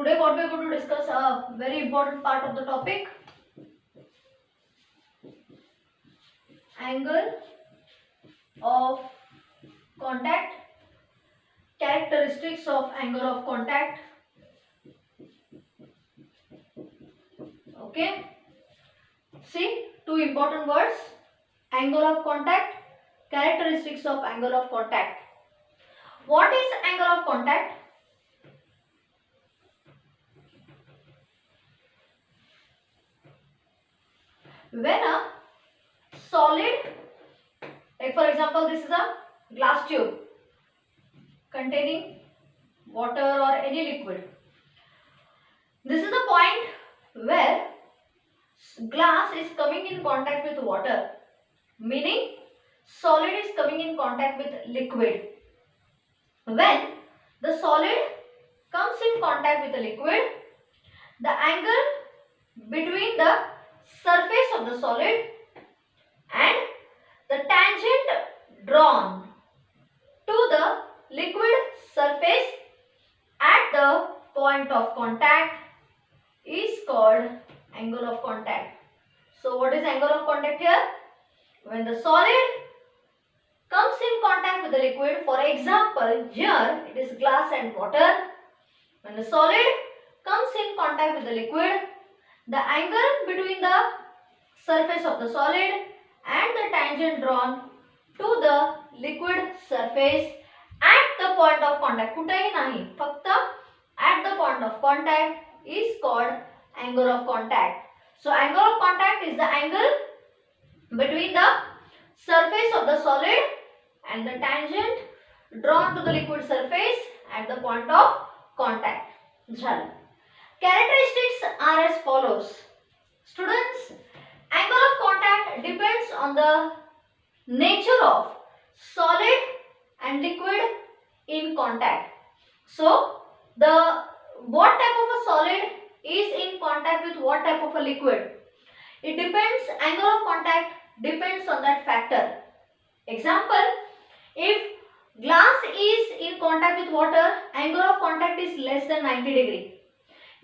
Today what we are going to discuss a very important part of the topic, angle of contact, characteristics of angle of contact. Okay, see two important words, angle of contact, characteristics of angle of contact. What is angle of contact? When a solid, like for example this is a glass tube containing water or any liquid. This is the point where glass is coming in contact with water, meaning solid is coming in contact with liquid. When the solid comes in contact with the liquid, the angle between the surface of the solid and the tangent drawn to the liquid surface at the point of contact is called angle of contact. So what is angle of contact here? When the solid comes in contact with the liquid, for example here it is glass and water. When the solid comes in contact with the liquid, the angle between the surface of the solid and the tangent drawn to the liquid surface at the point of contact, कुठेही नाही, फक्त at the point of contact is called angle of contact. So angle of contact is the angle between the surface of the solid and the tangent drawn to the liquid surface at the point of contact. झालं. Characteristics are as follows. Students, angle of contact depends on the nature of solid and liquid in contact. So, what type of a solid is in contact with what type of a liquid? It depends, angle of contact depends on that factor. Example, if glass is in contact with water, angle of contact is less than 90 degree.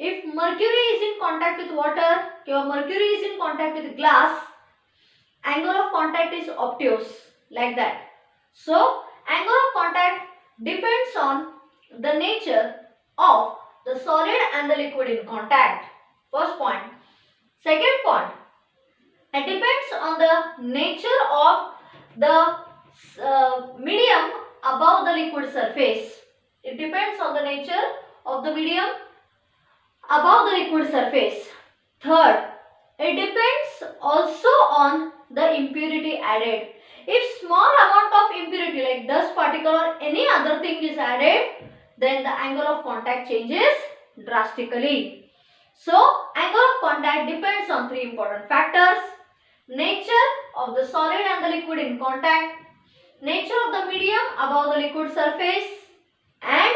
If mercury is in contact with water, or mercury is in contact with glass, angle of contact is obtuse, like that. So, angle of contact depends on the nature of the solid and the liquid in contact. First point. Second point, it depends on the nature of the medium above the liquid surface. It depends on the nature of the medium above the liquid surface. Third, it depends also on the impurity added. If small amount of impurity like dust particle or any other thing is added, then the angle of contact changes drastically. So, angle of contact depends on three important factors: nature of the solid and the liquid in contact, nature of the medium above the liquid surface, and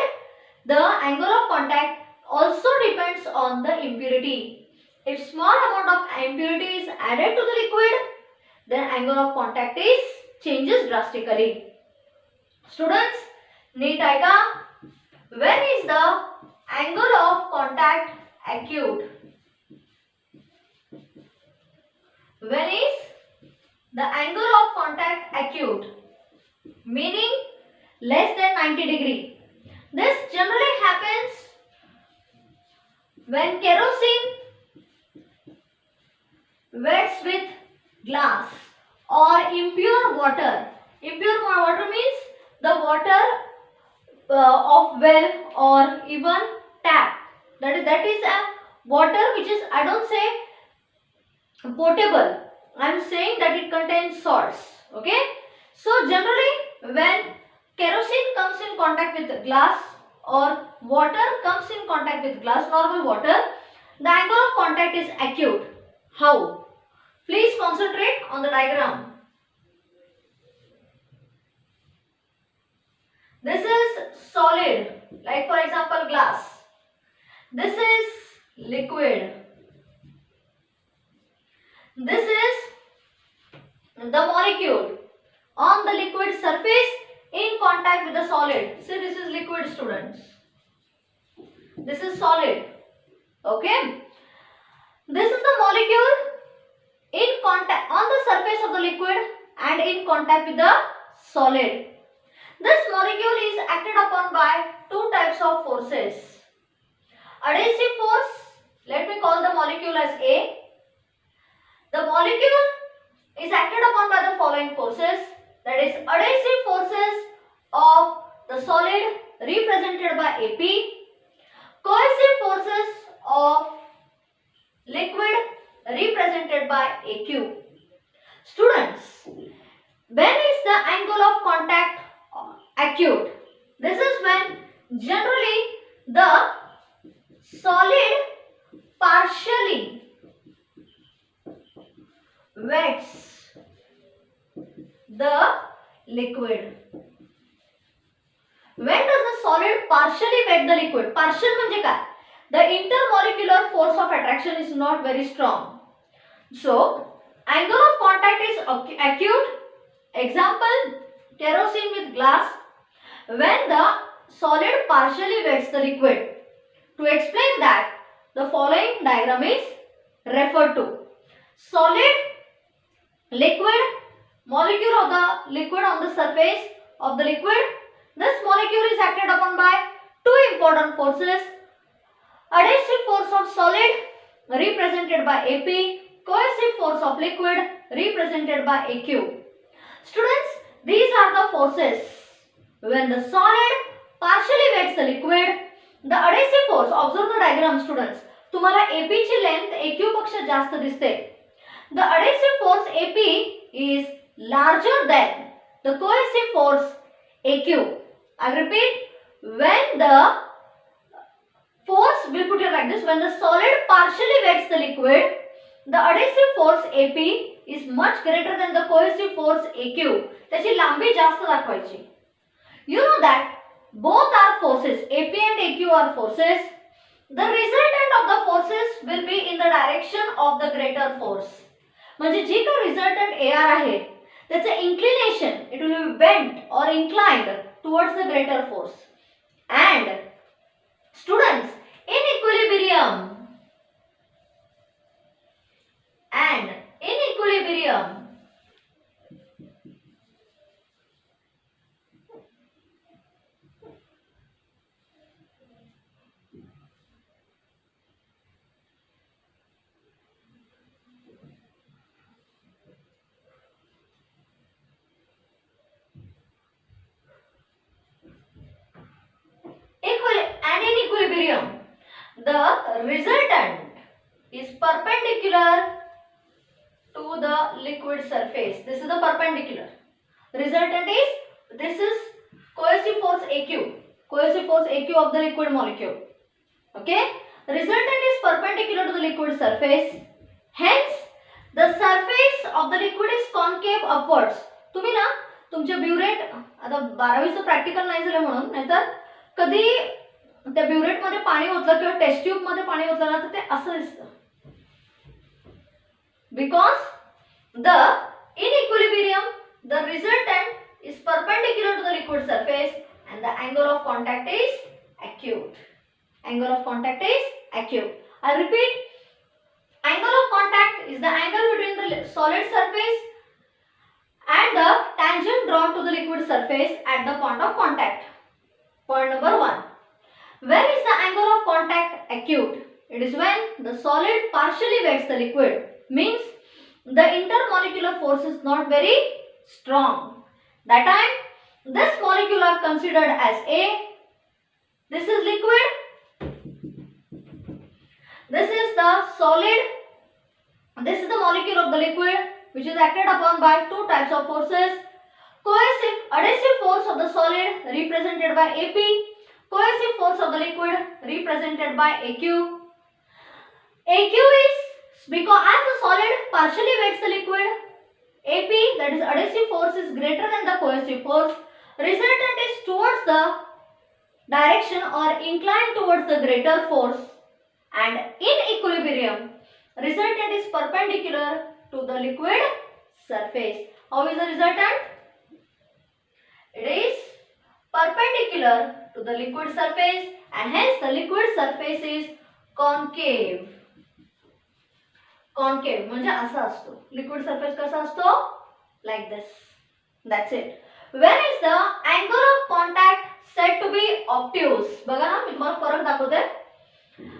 the angle of contact also depends on the impurity. If small amount of impurity is added to the liquid, then angle of contact changes drastically. Students, नीट आहे का? When is the angle of contact acute? When is the angle of contact acute? Meaning less than 90 degree. This generally happens when kerosene wets with glass or impure water. Impure water means the water of well or even tap. That is a water which is, I don't say potable, I am saying that it contains salts. Okay. So generally when kerosene comes in contact with glass or water comes in contact with glass, normal water, the angle of contact is acute. How? Please concentrate on the diagram. This is solid, like for example glass. This is liquid. This is the molecule on the liquid surface in contact with the solid. See, this is liquid, students. This is solid. Okay. This is the molecule in contact on the surface of the liquid and in contact with the solid. This molecule is acted upon by two types of forces. Adhesive force, let me call the molecule as A. The molecule is acted upon by the following forces, that is adhesive forces of the solid represented by AP, cohesive forces of liquid represented by AQ. Students, when is the angle of contact acute? This is when generally the solid partially wets the liquid. When does the solid partially wet the liquid? Partial म्हणजे काय? The intermolecular force of attraction is not very strong. So, angle of contact is acute. Example, kerosene with glass. When the solid partially wets the liquid. To explain that, the following diagram is referred to. Solid, liquid, molecule of the liquid on the surface of the liquid. This molecule is acted upon by two important forces. Adhesive force of solid represented by AP, cohesive force of liquid represented by AQ. Students, these are the forces. When the solid partially wets the liquid, the adhesive force, observe the diagram students, तुम्हाला AP ची length AQ पेक्षा जास्त दिसते. The adhesive force AP is larger than the cohesive force AQ. I repeat, when the force, we'll put it like this, when the solid partially wets the liquid, the adhesive force AP is much greater than the cohesive force AQ. त्याची लांबी जास्त दाखवायची. You know that both are forces, AP and AQ are forces. The resultant of the forces will be in the direction of the greater force. म्हणजे जी का resultant AR आहे, त्याचे inclination, it will be bent or inclined towards the greater force. And students, in equilibrium, the resultant is perpendicular to the liquid surface. This is the perpendicular. Resultant is, this is cohesive force AQ. Cohesive force AQ of the liquid molecule. Okay. Resultant is perpendicular to the liquid surface. Hence, the surface of the liquid is concave upwards. तुम्ही ना तुमचे burette आता 12वीचं practical नाही झालं म्हणून, नाहीतर कधी त्या ब्युरेट मध्ये पाणी ओतलं किंवा टेस्ट ट्यूब मध्ये पाणी ओतलं ना तर ते असं दिसतं. Because in equilibrium, the resultant is perpendicular to the liquid surface and the angle of contact is acute. Angle of contact is acute. I repeat, angle of contact is the angle between the solid surface and the tangent drawn to the liquid surface at the point of contact. Point number 1. When is the angle of contact acute? It is when the solid partially wets the liquid. Means the intermolecular force is not very strong. That time, this molecule are considered as A. This is liquid. This is the solid. This is the molecule of the liquid, which is acted upon by two types of forces. Cohesive, adhesive force of the solid represented by AP. Cohesive force of the liquid represented by AQ. AQ is because as the solid partially wets the liquid, AP, that is adhesive force, is greater than the cohesive force. Resultant is towards the direction or inclined towards the greater force. And in equilibrium, resultant is perpendicular to the liquid surface. How is the resultant? It is perpendicular to the liquid surface and hence the liquid surface is concave. Concave म्हणजे असा असतो. Liquid surface कसा असतो? Like this. That's it. When is the angle of contact said to be obtuse? बघा ना, मी तुम्हाला फरक दाखवते.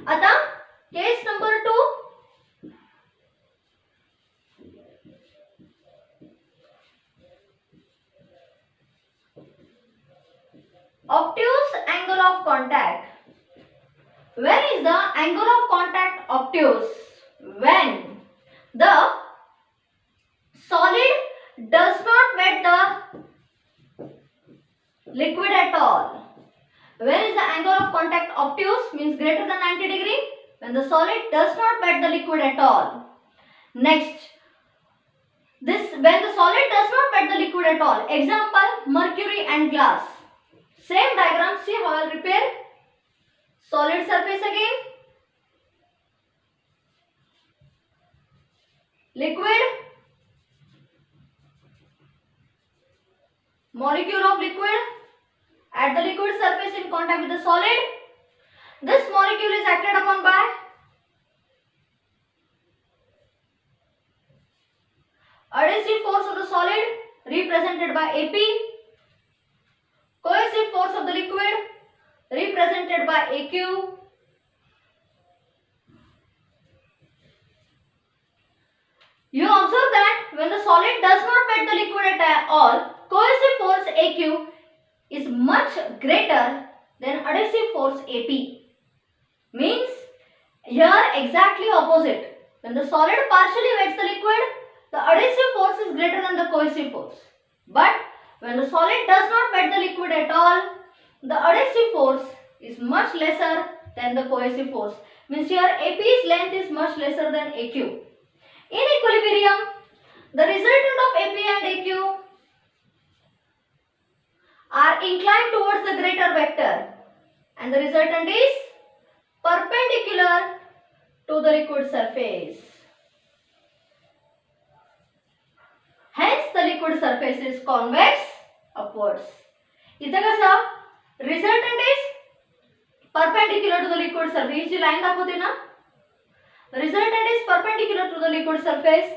आता case number 2. Obtuse angle of contact. When is the angle of contact obtuse? When the solid does not wet the liquid at all. When is the angle of contact obtuse? Means greater than 90 degree. When the solid does not wet the liquid at all. Next, when the solid does not wet the liquid at all. Example, mercury and glass. Same diagram. See how I will repair solid surface again. Liquid, molecule of liquid at the liquid surface in contact with the solid. This molecule is acted upon by adhesive force of the solid represented by AP, cohesive force of the liquid represented by AQ. You observe that when the solid does not wet the liquid at all, cohesive force AQ is much greater than adhesive force AP. Means here exactly opposite. When the solid partially wets the liquid, the adhesive force is greater than the cohesive force. But when the solid does not wet the liquid at all, the adhesive force is much lesser than the cohesive force. Means here AP's length is much lesser than AQ. In equilibrium, the resultant of AP and AQ are inclined towards the greater vector, and the resultant is perpendicular to the liquid surface. Hence, the liquid surface is convex upwards. इथे कसं resultant is perpendicular to the liquid surface. He ji line दाखवते ना, the resultant is perpendicular to the liquid surface.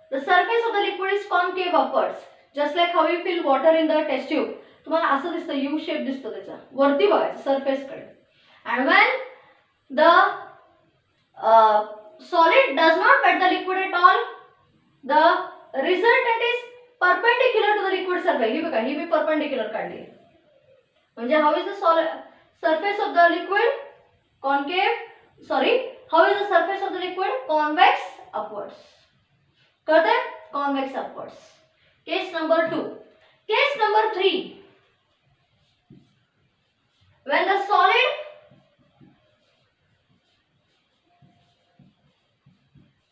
The surface of the liquid is concave upwards. Just like how you fill water in the test tube. तुम्हाला असं दिसतं, U shape दिसतो त्याचा. वरती बघायचं surface कडे. And when the solid does not wet the liquid at all, the resultant is perpendicular to the liquid surface. ही बघा, ही मी perpendicular काढली. म्हणजे how is the surface of the liquid? Concave. Sorry. How is the surface of the liquid? Convex upwards. कळतंय? Convex upwards. Case number 2. Case number 3. When the solid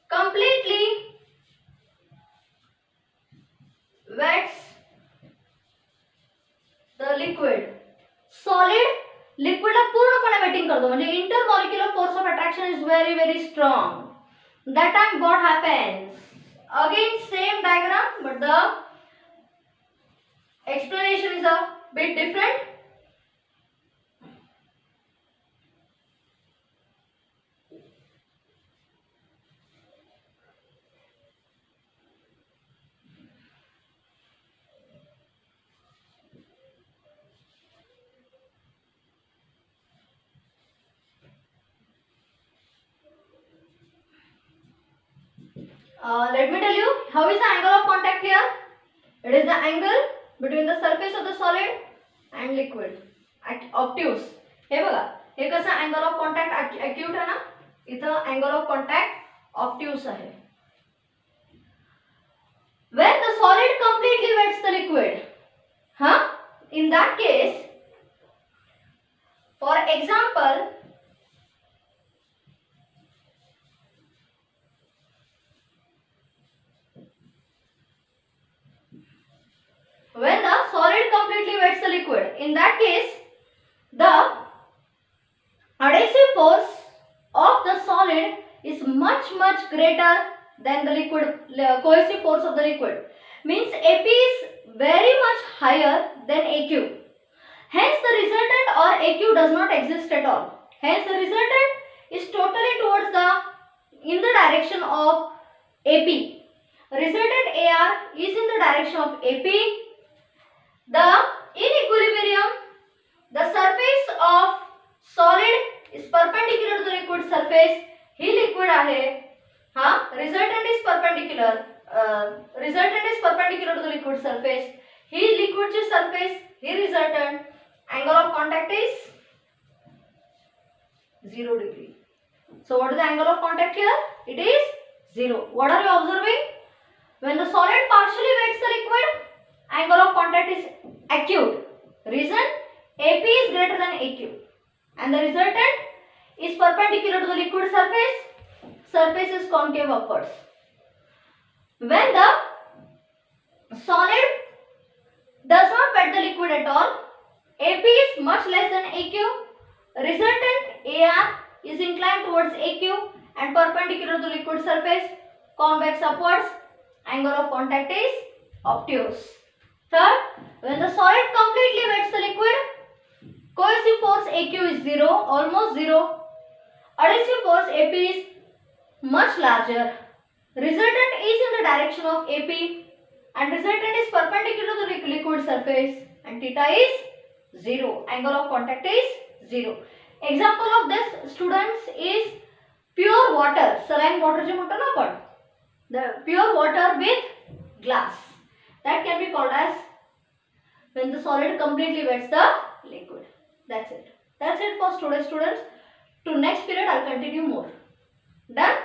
completely wets the liquid. Solid liquid ला पूर्णपणे waiting करतो म्हणजे intermolecular force of attraction is very strong. That time what happens? Again same diagram but the explanation is a bit different. Let me tell you how is the angle of contact here. It is the angle between the surface of the solid and liquid. Obtuse. हे बघा, हे कसं angle of contact acute आहे ना, इथं angle of contact obtuse आहे. When the solid completely wets the liquid, in that case, for example, when the solid completely wets the liquid, in that case, the adhesive force of the solid is much greater than the liquid cohesive force of the liquid. Means AP is very much higher than AQ. Hence the resultant or AQ does not exist at all. Hence the resultant is totally towards the in the direction of AP. Resultant AR is in the direction of AP. The in equilibrium, the surface of solid is perpendicular to the liquid surface. He liquid आहे. Resultant is perpendicular. Resultant is perpendicular to the liquid surface. He liquid ची surface, he resultant. Angle of contact is 0 degree. So what is the angle of contact here? It is 0. What are you observing? When the solid partially wets the liquid, angle of contact is acute. Reason? AP is greater than AQ. And the resultant is perpendicular to the liquid surface. Surface is concave upwards. When the solid does not wet the liquid at all, AP is much less than AQ. Resultant AR is inclined towards AQ and perpendicular to the liquid surface, convex upwards. Angle of contact is obtuse. Third, when the solid completely wets the liquid, cohesive force AQ is 0, almost 0. Adhesive force AP is much larger. Resultant is in the direction of AP and resultant is perpendicular to the liquid surface and theta is 0. Angle of contact is 0. Example of this, students, is pure water. Saline water je म्हणतो ना आपण. The pure water with glass. That can be called as when the solid completely wets the liquid. That's it. That's it for today's students. To next period, I'll continue more. Done?